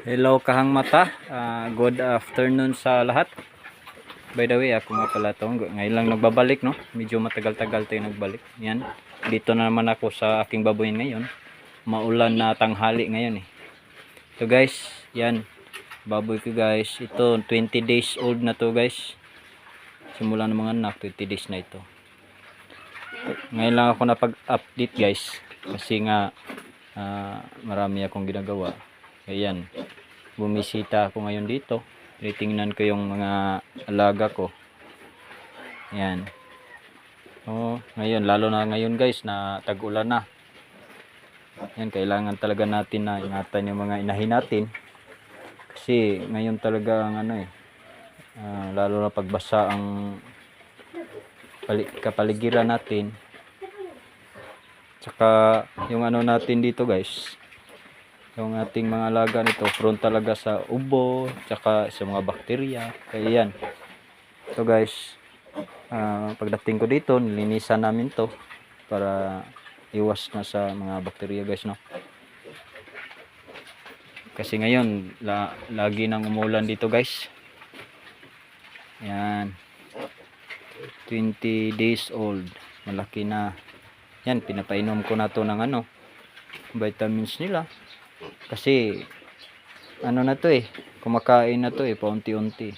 Hello kahang mata, good afternoon sa lahat. By the way, ako nga pala to, ngayon lang nagbabalik, no? Medyo matagal-tagal tayo nagbalik. Yan, dito na naman ako sa aking baboy ngayon. Maulan na tanghali ngayon eh. So guys, yan, baboy ko guys. Ito 20 days old na to guys. Simula ng mga anak, 20 days na ito. Ngayon lang ako napag-update guys, kasi nga marami akong ginagawa. Ayan, bumisita ako ngayon dito. Titingnan ko yung mga alaga ko. Ayan. Oh, ngayon, lalo na ngayon guys na tag-ulan na. Ayan, kailangan talaga natin na ingatan yung mga inahin natin. Kasi ngayon talaga ang ano eh, lalo na pagbasa ang kapaligiran natin. Tsaka yung ano natin dito guys, yung ating mga alaga nito, prone talaga sa ubo, tsaka sa mga bakterya. Kaya yan. So guys, pagdating ko dito, nilinisan namin to para iwas na sa mga bakterya guys, no? Kasi ngayon, lagi nang umulan dito guys. Yan. 20 days old. Malaki na. Yan, pinapainom ko na to ng ano, vitamins nila. Kasi ano na to eh, kumakain na to eh, paunti-unti.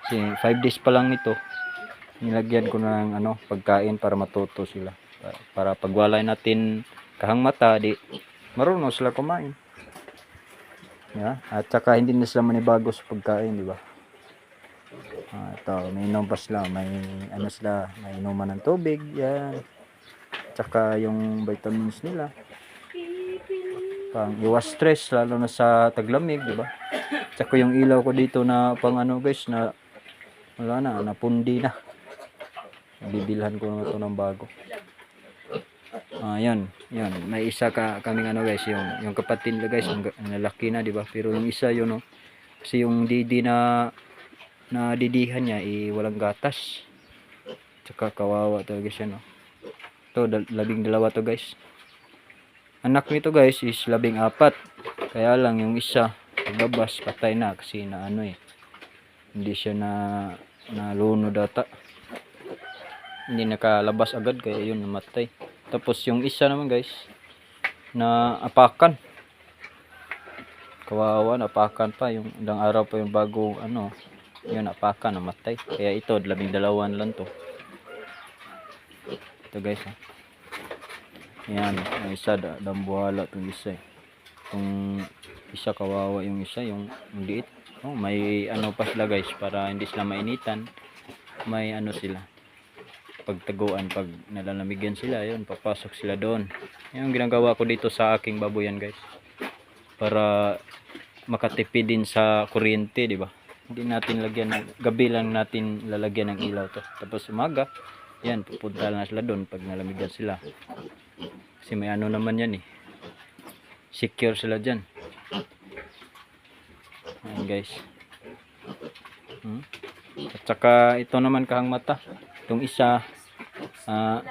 Kasi 5 days pa lang nito, nilagyan ko na ng ano, pagkain para matuto sila. Para pagwalay natin kahang mata, di marunong sila kumain. Yeah? At saka hindi na sila manibago sa pagkain, di ba? Ito, may inom pa sila, may ano sila, may inuman ng tubig, yan. Tsaka yung vitamins nila. Pang iwas stress lalo na sa taglamig, di ba? Tsaka yung ilaw ko dito na pang ano guys, na wala na, napundi na. Bibilhan ko na ito ng bago. Yan, may isa kaming ano guys, yung kapatid na guys, yung lalaki na, di ba? Pero yung isa yun, no? Kasi yung didi na didihan niya walang gatas. Tsaka kawawa talaga siya, no? Ito, 12 to guys. Anak nito guys is 14. Kaya lang yung isa paglabas patay na kasi na ano eh, hindi siya nalunod data, hindi nakalabas agad kaya yun namatay. Tapos yung isa naman guys na apakan, kawawa, napakan pa, yung ilang araw pa yung bago ano, yun napakan, namatay. Kaya ito 12 lang to. Ito guys ha. Yan, yung isa dambuhala itong isa eh. Itong isa kawawa, yung isa yung liit. Oh, may ano pa sila guys para hindi sila mainitan. May ano sila, pagtaguan, pag nalalamigan sila, yun, papasok sila doon. Yung ginagawa ko dito sa aking baboyan guys, para makatipid din sa kuryente, di ba? Hindi natin lagyan gabi lang natin lalagyan ng ilaw to. Tapos umaga, yan, pupunta na sila doon pag nalamigan sila. Kasi may ano naman yan eh, secure sila dyan. Ayan guys. At saka ito naman kahang mata, itong isa ayaw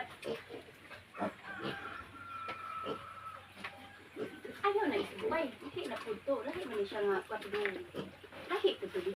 na isubay, lahi na punto, lahi man siya nga 4 lahi